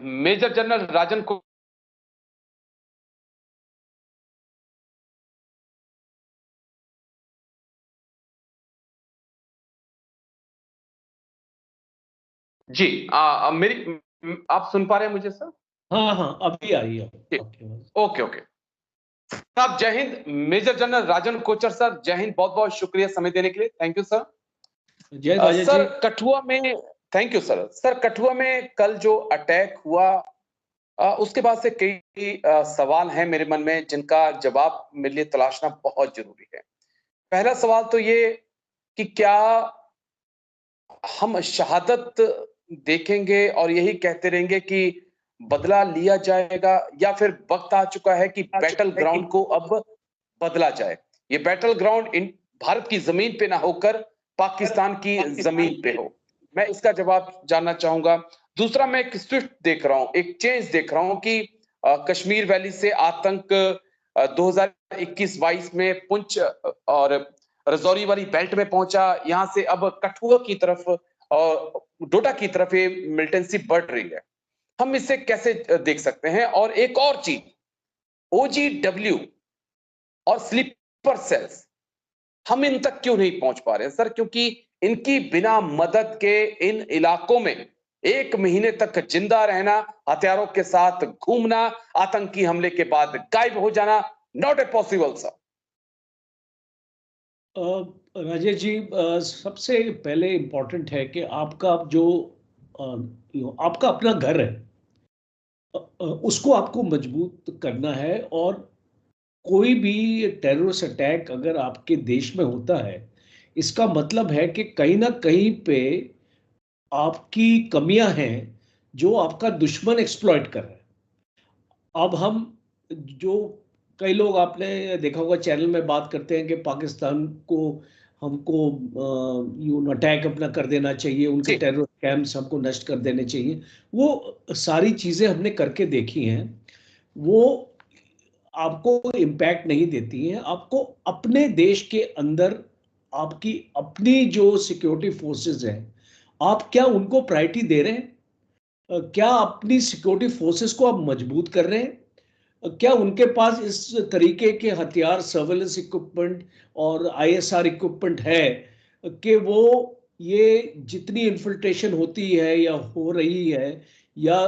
Major general राजन को जी मेरी आप सुन पा रहे हैं मुझे सर? हाँ हाँ, अभी आ रही है आपकी आवाज। ओके ओके साहब, जय हिंद। मेजर जनरल राजन कोचर सर, जय हिंद। बहुत बहुत शुक्रिया समय देने के लिए। Thank you sir. जय राजा सर जी। कठुआ में, thank you sir. Sir Kathua में कल जो अटैक हुआ, उसके बाद से कई सवाल हैं मेरे मन में जिनका जवाब मेरे लिए तलाशना बहुत जरूरी है। पहला सवाल तो ये कि क्या हम शहादत देखेंगे और यही कहते रहेंगे कि बदला लिया जाएगा, या फिर वक्त आ चुका है कि बैटल ग्राउंड को अब बदला जाए? ये बैटल ग्राउंड इन भारत की जमीन पे ना होकर पाकिस्तान की जमीन पे हो। मैं इसका जवाब जानना चाहूंगा। दूसरा, मैं एक स्विफ्ट देख रहा हूं, एक चेंज देख रहा हूं कि कश्मीर वैली से आतंक 2021-22 में पुंछ और रजौरी वाली बेल्ट में पहुंचा, यहां से अब कठुआ की तरफ और डोडा की तरफ ये मिलिटेंसी बढ़ रही है। हम इसे कैसे देख सकते हैं? और एक और चीज, OGW और स्लीपर सेल्स, हम इन तक क्यों नहीं पहुंच पा रहे हैं सर? क्योंकि इनकी बिना मदद के इन इलाकों में 1 महीने तक जिंदा रहना, हथियारों के साथ घूमना, आतंकी हमले के बाद गायब हो जाना, not a possible sir. Rajesh ji, सबसे पहले इम्पोर्टेंट है कि आपका जो आपका अपना घर है, उसको आपको मजबूत करना है। और कोई भी टेररिस्ट अटैक अगर आपके देश में होता है, इसका मतलब है कि कहीं ना कहीं पे आपकी कमियां हैं जो आपका दुश्मन एक्सप्लॉइट कर रहा है। अब हम जो कई लोग, आपने देखा होगा चैनल में बात करते हैं कि पाकिस्तान को हमको यू अटैक अपना कर देना चाहिए, उनके टेरर कैंप्स हमको नष्ट कर देने चाहिए। वो सारी चीजें हमने करके देखी हैं, वो आपको इम्पैक्ट नहीं देती हैं। आपको अपने देश के अंदर आपकी अपनी जो सिक्योरिटी फोर्सेस हैं, आप क्या उनको प्रायोरिटी दे रहे हैं? क्या अपनी सिक्योरिटी फोर्सेस को आप मजबूत कर रहे हैं? क्या उनके पास इस तरीके के हथियार, सर्वेलेंस इक्विपमेंट और ISR इक्विपमेंट है कि वो ये जितनी इन्फिल्ट्रेशन होती है या हो रही है, या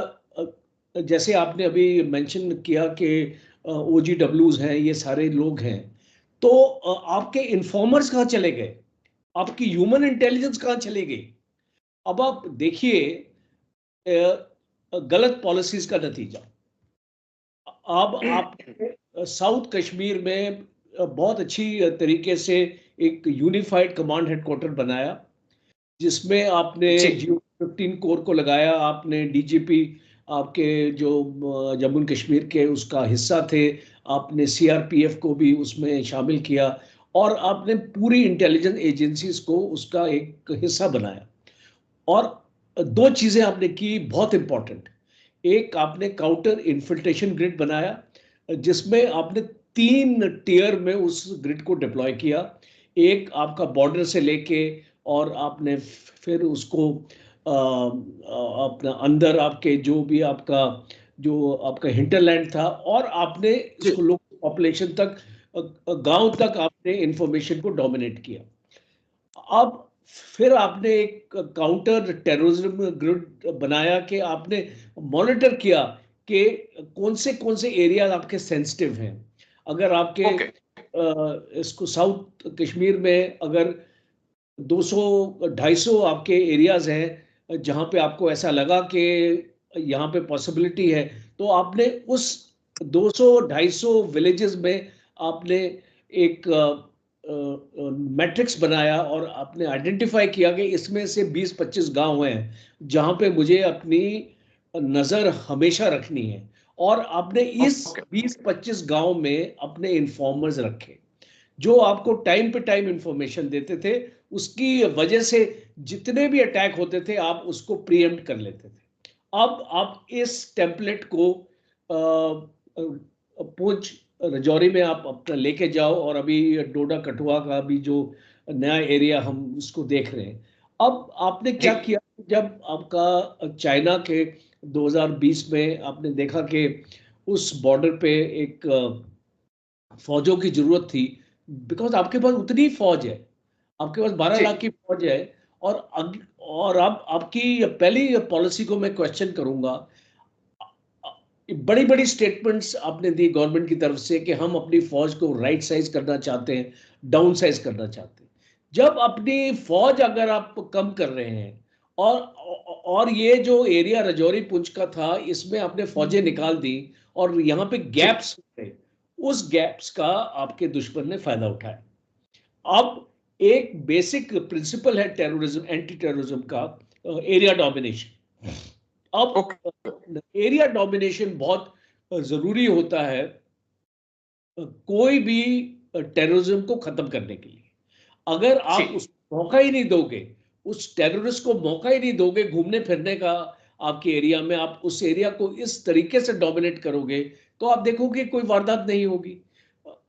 जैसे आपने अभी मेंशन किया कि OGWs हैं, ये सारे लोग हैं, तो आपके इन्फॉर्मर्स कहाँ चले गए? आपकी ह्यूमन इंटेलिजेंस कहाँ चली गई? अब आप देखिए गलत पॉलिसीज का नतीजा। अब आप साउथ कश्मीर में बहुत अच्छी तरीके से एक यूनिफाइड कमांड हेडक्वार्टर बनाया, जिसमें आपने G15 कोर को लगाया, आपने DGP आपके जो जम्मू कश्मीर के उसका हिस्सा थे, आपने CRPF को भी उसमें शामिल किया, और आपने पूरी इंटेलिजेंस एजेंसीज को उसका एक हिस्सा बनाया। और दो चीजें आपने की बहुत इंपॉर्टेंट। एक, आपने काउंटर इन्फिल्ट्रेशन ग्रिड बनाया, जिसमें आपने 3 टियर में उस ग्रिड को डिप्लॉय किया। एक आपका बॉर्डर से लेके, और आपने फिर उसको अपना अंदर आपके जो आपका हिंटरलैंड था, और आपने इसको लोकल पॉपुलेशन तक, गांव तक आपने इंफॉर्मेशन को डोमिनेट किया। अब फिर आपने एक काउंटर टेररिज्म ग्रिड बनाया कि आपने मॉनिटर किया कि कौन से एरिया आपके सेंसिटिव हैं। अगर आपके इसको साउथ कश्मीर में अगर 200-250 आपके एरियाज हैं जहां पे आपको ऐसा लगा कि यहाँ पे पॉसिबिलिटी है, तो आपने उस 200-250 विलेजेस में आपने एक मैट्रिक्स बनाया, और आपने आइडेंटिफाई किया कि इसमें से 20-25 गांव हैं जहां पे मुझे अपनी नजर हमेशा रखनी है। और आपने इस 20-25 गांव में अपने इन्फॉर्मर्स रखे, जो आपको टाइम पे टाइम इंफॉर्मेशन देते थे। उसकी वजह से जितने भी अटैक होते थे, आप उसको प्रीएम्प्ट कर लेते थे। अब आप इस टेम्पलेट को पूंछ रजौरी में आप अपना लेके जाओ, और अभी डोडा कठुआ का भी जो नया एरिया हम उसको देख रहे हैं। अब आपने क्या किया, जब आपका चाइना के 2020 में आपने देखा कि उस बॉर्डर पे एक फौजों की जरूरत थी, बिकॉज आपके पास उतनी फौज है, आपके पास 12 जी लाख की फौज है। और अब आपकी पहली पॉलिसी को मैं क्वेश्चन करूंगा। बड़ी बड़ी स्टेटमेंट्स आपने दी गवर्नमेंट की तरफ से कि हम अपनी फौज को राइट साइज करना चाहते हैं, डाउन साइज करना चाहते हैं। जब अपनी फौज अगर आप कम कर रहे हैं, और ये जो एरिया रजौरी पुंछ का था, इसमें आपने फौजें निकाल दी और यहाँ पे जी गैप्स थे, उस गैप्स का आपके दुश्मन ने फायदा उठाया। अब एक बेसिक प्रिंसिपल है टेररिज्म, एंटी टेररिज्म का, एरिया डोमिनेशन। अब ओके एरिया डोमिनेशन बहुत जरूरी होता है कोई भी टेररिज्म को खत्म करने के लिए। अगर जी आप उस मौका ही नहीं दोगे, उस टेररिस्ट को मौका ही नहीं दोगे घूमने फिरने का आपके एरिया में, आप उस एरिया को इस तरीके से डोमिनेट करोगे, तो आप देखोगे कोई वारदात नहीं होगी।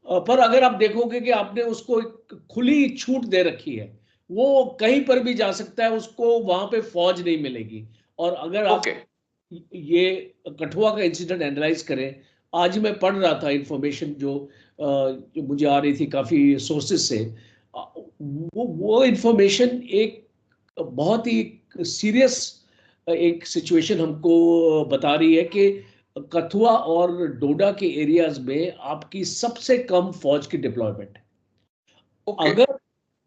पर अगर आप देखोगे कि आपने उसको एक खुली छूट दे रखी है, वो कहीं पर भी जा सकता है, उसको वहां पे फौज नहीं मिलेगी। और अगर ओके आप ये कठुआ का इंसिडेंट एनालाइज करें, आज मैं पढ़ रहा था इंफॉर्मेशन जो मुझे आ रही थी काफी सोर्सेज से, वो इंफॉर्मेशन एक बहुत ही सीरियस एक सिचुएशन हमको बता रही है कि कथुआ और डोडा के एरियाज में आपकी सबसे कम फौज की डिप्लॉयमेंट है। ओके अगर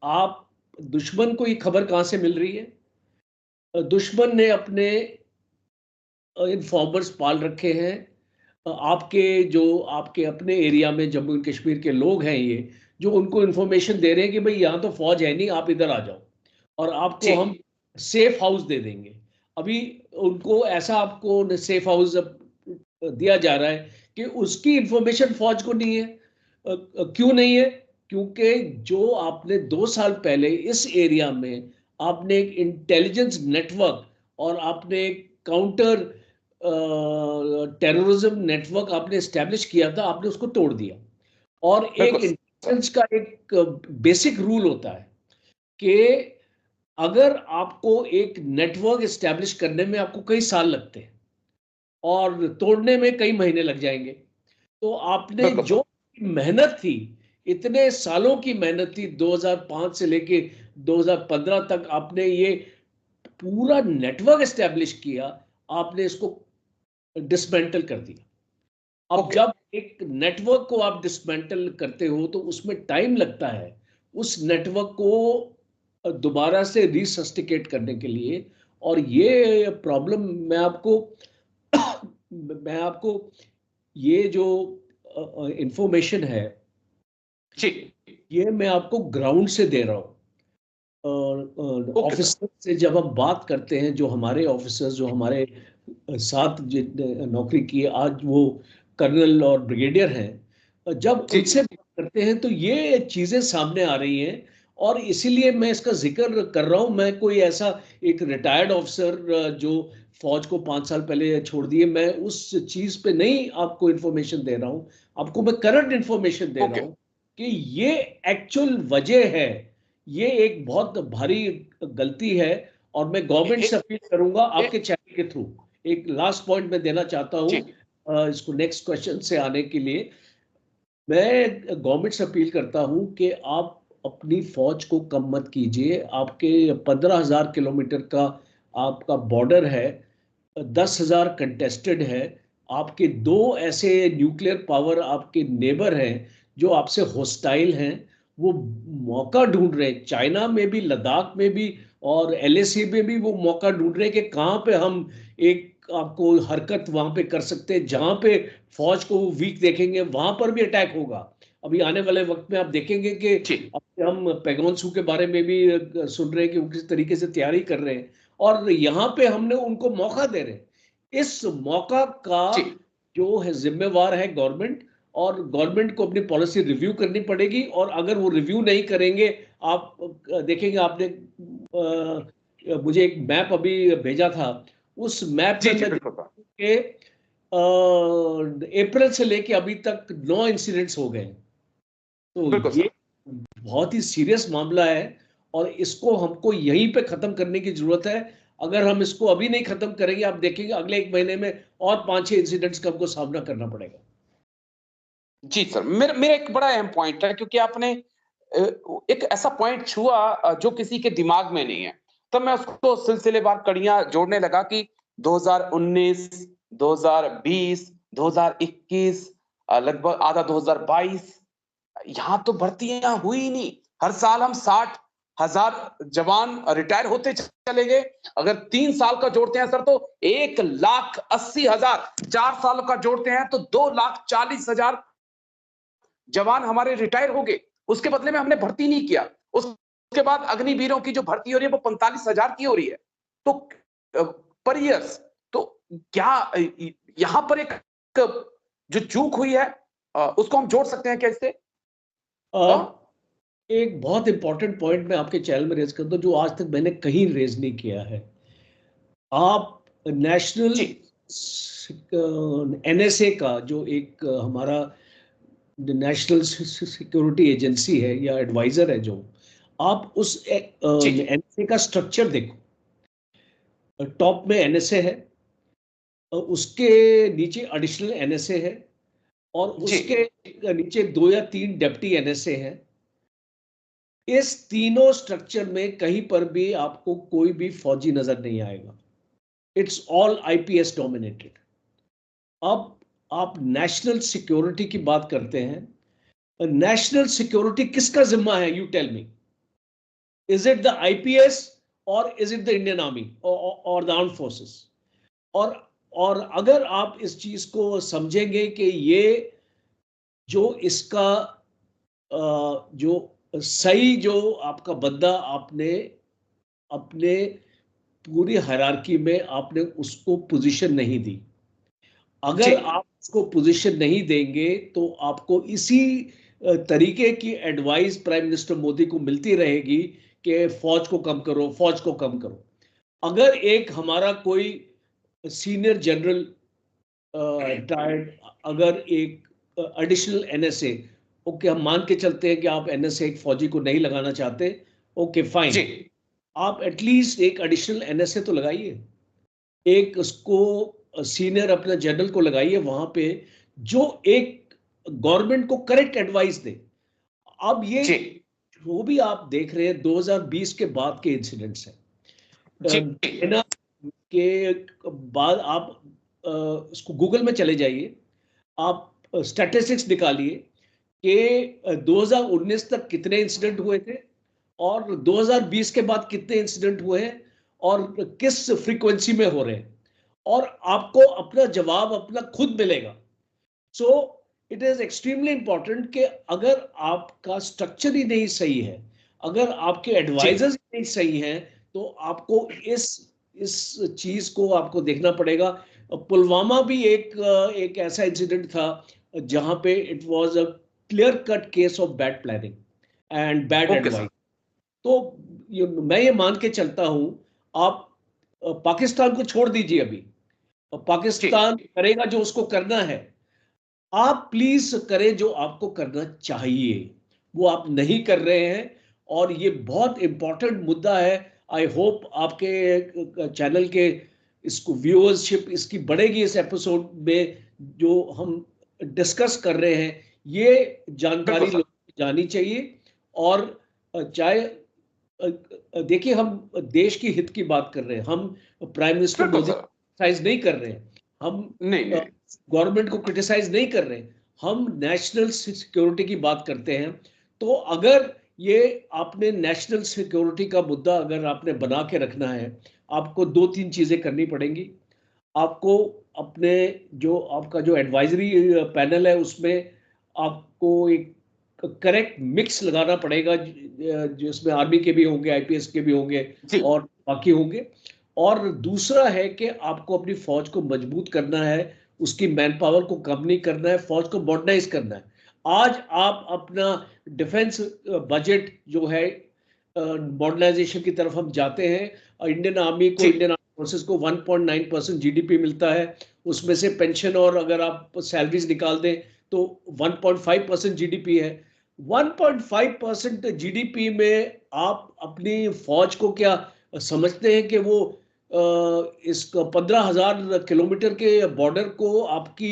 आप, दुश्मन को ये खबर कहां से मिल रही है? दुश्मन ने अपने इन्फॉर्मर्स पाल रखे हैं। आपके अपने एरिया में जम्मू एंड कश्मीर के लोग हैं ये, जो उनको इन्फॉर्मेशन दे रहे हैं कि भाई यहाँ तो फौज है नहीं, आप इधर आ जाओ और जी आपको हम सेफ हाउस दे देंगे। अभी उनको ऐसा आपको सेफ हाउस दिया जा रहा है कि उसकी इंफॉर्मेशन फौज को नहीं है। क्यों नहीं है? क्योंकि जो आपने 2 साल पहले इस एरिया में आपने एक इंटेलिजेंस नेटवर्क और आपने एक काउंटर टेररिज्म नेटवर्क आपने एस्टेब्लिश किया था, आपने उसको तोड़ दिया। और एक बिल्कुल सर इंटेलिजेंस का एक बेसिक रूल होता है कि अगर आपको एक नेटवर्क एस्टेब्लिश करने में आपको कई साल लगते हैं और तोड़ने में कई महीने लग जाएंगे, तो आपने बिल्कुल जो सर मेहनत थी, इतने सालों की मेहनत थी, 2005 से लेके 2015 तक आपने ये पूरा नेटवर्क एस्टेब्लिश किया, आपने इसको डिसमेंटल कर दिया। अब ओके जब एक नेटवर्क को आप डिसमेंटल करते हो तो उसमें टाइम लगता है उस नेटवर्क को दोबारा से रिसस्टिकेट करने के लिए। और ये प्रॉब्लम मैं आपको ये जो इंफॉर्मेशन है, जी ये मैं आपको ग्राउंड से दे रहा हूँ। और ओके सर ऑफिसर से जब हम बात करते हैं, जो हमारे ऑफिसर्स जो हमारे साथ नौकरी किए, आज वो कर्नल और ब्रिगेडियर हैं, जब जी उनसे बात करते हैं तो ये चीजें सामने आ रही हैं। और इसीलिए मैं इसका जिक्र कर रहा हूं। मैं कोई ऐसा एक रिटायर्ड ऑफिसर जो फौज को 5 साल पहले छोड़ दिए, मैं उस चीज पे नहीं आपको इंफॉर्मेशन दे रहा हूं, आपको मैं करंट इंफॉर्मेशन दे रहा ओके हूं कि ये एक्चुअल वजह है। ये एक बहुत भारी गलती है। और मैं गवर्नमेंट से अपील करूंगा ए, आपके चैनल के थ्रू। एक लास्ट पॉइंट मैं देना चाहता हूं, जी इसको नेक्स्ट क्वेश्चन से आने के लिए। मैं गवर्नमेंट से अपील करता हूं कि आप अपनी फौज को कम मत कीजिए। आपके 15,000 किलोमीटर का आपका बॉर्डर है, 10,000 कंटेस्टेड है। आपके दो ऐसे न्यूक्लियर पावर आपके नेबर हैं जो आपसे होस्टाइल हैं। वो मौका ढूंढ रहे हैं, चाइना में भी, लद्दाख में भी और एलएसी में भी वो मौका ढूंढ रहे हैं कि कहाँ पे हम एक आपको हरकत वहां पे कर सकते हैं, जहां पे फौज को वीक देखेंगे वहां पर भी अटैक होगा। अभी आने वाले वक्त में आप देखेंगे कि जी अब हम पैगोन सू के बारे में भी सुन रहे हैं कि वो किस तरीके से तैयारी कर रहे हैं, और यहाँ पे हमने उनको मौका दे रहे हैं। इस मौका का जी जो है जिम्मेवार है गवर्नमेंट, और गवर्नमेंट को अपनी पॉलिसी रिव्यू करनी पड़ेगी। और अगर वो रिव्यू नहीं करेंगे, आप देखेंगे, आपने मुझे एक मैप अभी भेजा था, उस मैप जी में जी मैं बिल्कुल सर कि अप्रैल से लेके अभी तक 9 इंसिडेंट्स हो गए। तो बिल्कुल ये सर बहुत ही सीरियस मामला है और इसको हमको यहीं पे खत्म करने की जरूरत है। अगर हम इसको अभी नहीं खत्म करेंगे, आप देखेंगे अगले 1 महीने में और 5-6 इंसिडेंट्स का हमको सामना करना पड़ेगा। जी सर, मेरा मेरा एक बड़ा अहम पॉइंट है, क्योंकि आपने एक ऐसा पॉइंट छुआ जो किसी के दिमाग में नहीं है। तब मैं उसको सिलसिलेवार कड़ियाँ जोड़ने लगा कि 2019, 2020, 2021, लगभग आधा 2022, यहाँ तो भर्तियाँ हुई ही नहीं। हर साल हम 60,000 जवान रिटायर होते चले गए। अगर 3 साल का जोड़ते हैं सर तो 1,80,000, 4 साल का जोड़ते हैं तो 2,40,000 जवान हमारे रिटायर हो गए। उसके बदले में हमने भर्ती नहीं किया। उसके बाद अग्निवीरों की जो भर्ती हो रही है वो 45,000 की हो रही है। तो पर ईयर्स, तो क्या यहाँ पर एक जो चूक हुई है उसको हम जोड़ सकते हैं क्या इससे? एक बहुत इंपॉर्टेंट पॉइंट मैं आपके चैनल में रेज कर दूं, जो आज तक मैंने कहीं रेज नहीं किया है। आप नेशनल जी, एनएसए का जो एक हमारा नेशनल सिक्योरिटी एजेंसी है या एडवाइजर है, जो आप उस जी, जी, एनएसए का स्ट्रक्चर देखो। टॉप में एनएसए है, उसके नीचे एडिशनल एनएसए है, और जी, उसके नीचे 2 या 3 डेप्टी एनएसए हैं। इस तीनों स्ट्रक्चर में कहीं पर भी आपको कोई भी फौजी नजर नहीं आएगा। It's all IPS dominated. अब आप नेशनल सिक्योरिटी की बात करते हैं। नेशनल सिक्योरिटी किसका जिम्मा है? You tell me. Is it the IPS और is it the Indian army और द आर्म्ड फोर्सेस? और और अगर आप इस चीज को समझेंगे कि ये जो इसका जो सही जो आपका बंदा आपने अपने पूरी हायरार्की में आपने उसको पोजीशन नहीं दी। जी, अगर आप उसको पोजीशन नहीं देंगे तो आपको इसी तरीके की एडवाइस प्राइम मिनिस्टर मोदी को मिलती रहेगी कि फौज को कम करो, फौज को कम करो। अगर एक हमारा कोई सीनियर जनरल रिटायर्ड, अगर एक एडिशनल एनएसए, ओके हम मान के चलते हैं कि आप एनएसए एक फौजी को नहीं लगाना चाहते, ओके जी, फाइन, आप एटलीस्ट एक एडिशनल एनएसए तो लगाइए, एक उसको सीनियर अपना जनरल को लगाइए वहां पे, जो एक गवर्नमेंट को करेक्ट एडवाइस दे। अब ये जी, जो भी आप देख रहे हैं 2020 के बाद के इंसिडेंट्स हैं। जी, चाइना के बाद आप उसको गूगल में चले जाइए, आप स्टैटिस्टिक्स निकालिए कि 2019 तक कितने इंसिडेंट हुए थे और 2020 के बाद कितने इंसिडेंट हुए हैं और किस फ्रीक्वेंसी में हो रहे हैं, और आपको अपना जवाब अपना खुद मिलेगा। So it is extremely important कि अगर आपका स्ट्रक्चर ही नहीं सही है, अगर आपके जी, एडवाइजर्स ही नहीं सही हैं, तो आपको इस चीज को आपको देखना पड़ेगा। पुलवामा भी एक ऐसा इंसिडेंट था जहां पे it was a clear cut case of bad planning and bad okay advice. Sir. तो मैं ये मान के चलता हूं, आप पाकिस्तान को छोड़ दीजिए अभी, जी, पाकिस्तान करेगा जो उसको करना है। आप प्लीज करें जो आपको करना चाहिए, वो आप नहीं कर रहे हैं, और ये बहुत इंपॉर्टेंट मुद्दा है। आई होप आपके चैनल के इसको व्यूअरशिप इसकी बढ़ेगी इस एपिसोड में, जो हम डिस्कस कर रहे हैं, ये बिल्कुल जानकारी सर, लोगों को जानी चाहिए। और चाहे देखिए, हम देश की हित की बात कर रहे हैं, हम प्राइम मिनिस्टर बिल्कुल मोदी सर। क्रिटिसाइज नहीं कर रहे हैं, हम नहीं, नहीं, गवर्नमेंट को क्रिटिसाइज नहीं कर रहे हैं, हम नेशनल सिक्योरिटी की बात करते हैं। तो अगर ये आपने नेशनल सिक्योरिटी का मुद्दा अगर आपने बना के रखना है, आपको 2-3 चीजें करनी पड़ेंगी। आपको अपने जो आपका जो एडवाइजरी पैनल है उसमें आपको एक करेक्ट मिक्स लगाना पड़ेगा, जिसमें आर्मी के भी होंगे, आईपीएस के भी होंगे जी, और बाकी होंगे। और दूसरा है कि आपको अपनी फौज को मजबूत करना है, उसकी मैन पावर को कम नहीं करना है, फौज को मॉडर्नाइज करना है। आज आप अपना डिफेंस बजट जो है मॉडर्नाइजेशन की तरफ हम जाते हैं। इंडियन आर्मी को, जी, इंडियन आर्म फोर्सेस को 1.9% जीडीपी मिलता है, उसमें से पेंशन और अगर आप सैलरीज निकाल दें तो 1.5% जीडीपी है। 1.5% जीडीपी में आप अपनी फौज को क्या समझते हैं कि वो इस 15,000 किलोमीटर के बॉर्डर को आपकी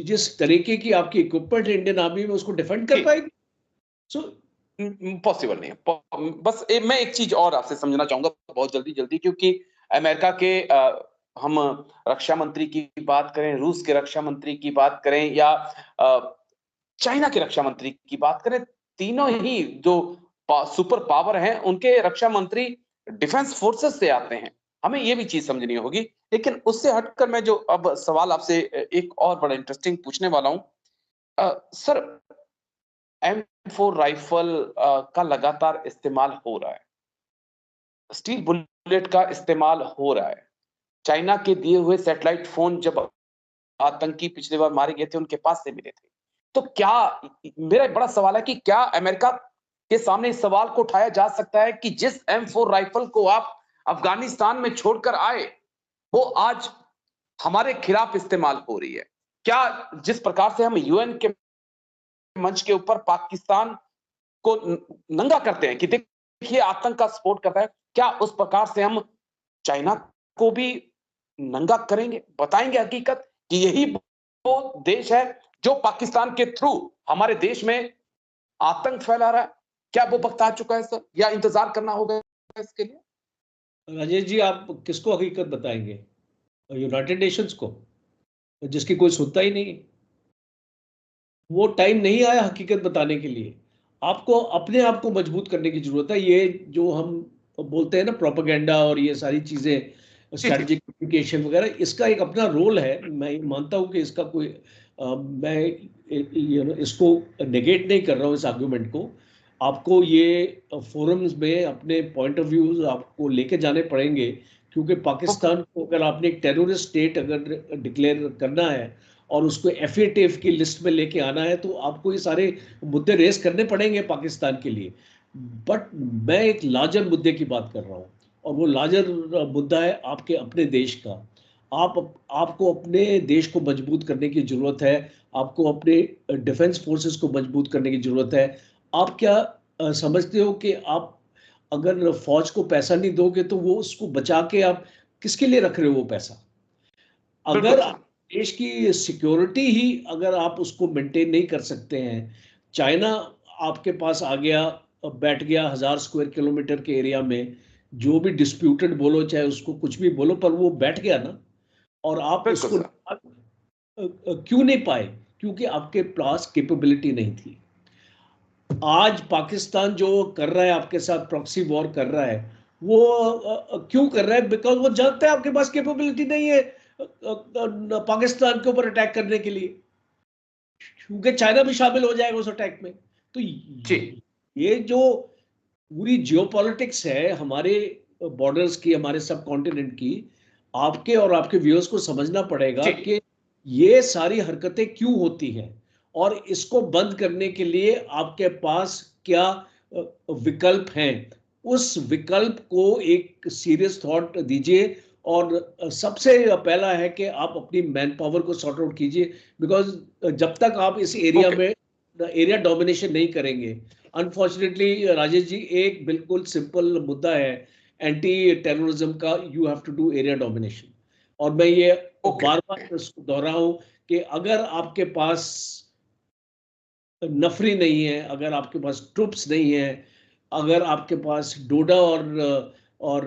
जिस तरीके की आपकी इक्विपमेंट इंडियन आर्मी में उसको डिफेंड कर पाएगी? सो पॉसिबल नहीं है। बस मैं एक चीज और आपसे समझना चाहूंगा बहुत जल्दी जल्दी, क्योंकि अमेरिका के हम रक्षा मंत्री की बात करें, रूस के रक्षा मंत्री की बात करें, या चाइना के रक्षा मंत्री की बात करें, तीनों ही जो सुपर पावर हैं उनके रक्षा मंत्री डिफेंस फोर्सेस से आते हैं। हमें ये भी चीज समझनी होगी। लेकिन उससे हटकर मैं जो अब सवाल आपसे एक और बड़ा इंटरेस्टिंग पूछने वाला हूं, सर, M4 राइफल का लगातार इस्तेमाल हो रहा है, स्टील बुलेट का इस्तेमाल हो रहा है। चाइना के दिए हुए सैटेलाइट फोन जब आतंकी पिछली बार मारे गए थे उनके पास से मिले थे। तो क्या, मेरा एक बड़ा सवाल है कि क्या अमेरिका के सामने इस सवाल को उठाया जा सकता है कि जिस M4 राइफल को आप अफगानिस्तान में छोड़कर आए, वो आज हमारे खिलाफ इस्तेमाल हो रही है? क्या जिस प्रकार से हम यूएन के मंच के ऊपर पाकिस्तान को नंगा करते हैं कि देखिए आतंक का सपोर्ट करता है, क्या उस प्रकार से हम चाइना को भी नंगा करेंगे? बताएंगे हकीकत कि यही वो देश है जो पाकिस्तान के थ्रू हमारे देश में आतंक फैला रहा है? क्या वो वक्त आ चुका है सर, या इंतजार करना होगा इसके लिए? राजेश जी, आप किसको हकीकत बताएंगे? यूनाइटेड नेशंस को, जिसकी कोई सुनता ही नहीं है। वो टाइम नहीं आया हकीकत बताने के लिए। आपको अपने आप को मजबूत करने की जरूरत है। ये जो हम बोलते हैं ना प्रोपेगेंडा और ये सारी चीजें, जी जी। स्ट्रेटेजिक कम्युनिकेशन वगैरह, इसका एक अपना रोल है। मैं मानता हूं कि इसका कोई मैं इसको नेगेट नहीं कर रहा हूं इस आर्गुमेंट को। आपको ये फोरम्स में अपने पॉइंट ऑफ व्यूज आपको लेके जाने पड़ेंगे, क्योंकि ओके। पाकिस्तान को अगर आपने एक टेररिस्ट स्टेट अगर डिक्लेयर करना है और उसको एफएटीएफ की लिस्ट में लेके आना है, तो आपको ये सारे मुद्दे रेस करने पड़ेंगे पाकिस्तान के लिए। बट मैं एक लार्जर मुद्दे की बात कर रहा हूँ, और वो लार्जर मुद्दा है आपके अपने देश का। आपको अपने देश को मजबूत करने की जरूरत है। आपको अपने डिफेंस फोर्सेस को मजबूत करने की जरूरत है। आप क्या समझते हो कि आप अगर फौज को पैसा नहीं दोगे तो वो उसको बचा के आप किसके लिए रख रहे हो वो पैसा? बिल्कुल अगर सर। देश की सिक्योरिटी ही अगर आप उसको मेंटेन नहीं कर सकते हैं, चाइना आपके पास आ गया, बैठ गया 1,000 स्क्वायर किलोमीटर के एरिया में, जो भी डिस्प्यूटेड बोलो चाहे उसको कुछ भी बोलो, पर वो बैठ गया ना। और आप बिल्कुल उसको सर। क्यों नहीं पाए? क्योंकि आपके पास कैपेबिलिटी नहीं थी। आज पाकिस्तान जो कर रहा है आपके साथ, प्रॉक्सी वॉर कर रहा है, वो क्यों कर रहा है? बिकॉज वो जानता है आपके पास कैपेबिलिटी नहीं है पाकिस्तान के ऊपर अटैक करने के लिए, क्योंकि चाइना भी शामिल हो जाएगा उस अटैक में। तो जी ये जो पूरी जियोपॉलिटिक्स है हमारे बॉर्डर्स की, हमारे सब कॉन्टिनेंट की, आपके और आपके व्यूअर्स को समझना पड़ेगा जी। कि ये सारी हरकतें क्यों होती हैं, और इसको बंद करने के लिए आपके पास क्या विकल्प हैं। उस विकल्प को एक सीरियस थॉट दीजिए। और सबसे पहला है कि आप अपनी मैन पावर को सॉर्ट आउट कीजिए, बिकॉज जब तक आप इस एरिया ओके। में एरिया डोमिनेशन नहीं करेंगे, अनफॉर्चुनेटली राजेश जी, एक बिल्कुल सिंपल मुद्दा है एंटी टेररिज्म का, you have to do area domination. और मैं ये ओके। बार बार इसको दोहराऊं कि अगर आपके पास नफरी नहीं है, अगर आपके पास ट्रुप्स नहीं है, अगर आपके पास डोडा और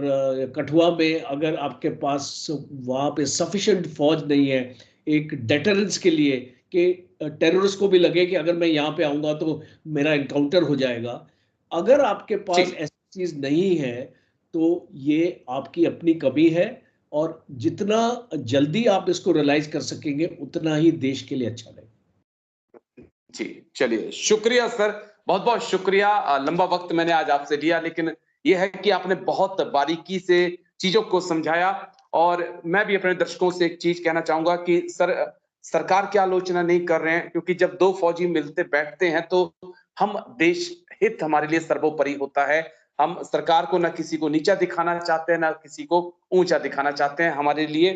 कठुआ में अगर आपके पास वहाँ पे सफिशिएंट फौज नहीं है एक डेटरेंस के लिए, कि टेररिस्ट को भी लगे कि अगर मैं यहाँ पे आऊंगा तो मेरा एनकाउंटर हो जाएगा, अगर आपके जी। पास ऐसी चीज नहीं है, तो ये आपकी अपनी कमी है। और जितना जल्दी आप इसको रियलाइज कर सकेंगे उतना ही देश के लिए अच्छा रहेगा। जी, चलिए शुक्रिया सर, बहुत-बहुत शुक्रिया। लंबा वक़्त मैंने आज आपसे लिया, लेकिन ये है कि आपने बहुत बारीकी से चीज़ों को समझाया। और मैं भी अपने दर्शकों से एक चीज़ कहना चाहूँगा कि सरकार की आलोचना नहीं कर रहे हैं, क्योंकि जब 2 फौजी मिलते बैठते हैं तो हम देश हित हमारे लिए सर्वोपरि होता है। हम सरकार को ना किसी को नीचा दिखाना चाहते हैं, ना किसी को ऊँचा दिखाना चाहते हैं। हमारे लिए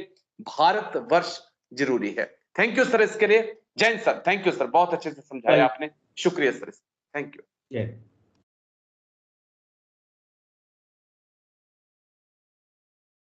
भारतवर्ष ज़रूरी है। थैंक यू सर इसके लिए। जय Hind sir, thank you sir, बहुत अच्छे से समझाया जय आपने। शुक्रिया सर। Thank you. जय।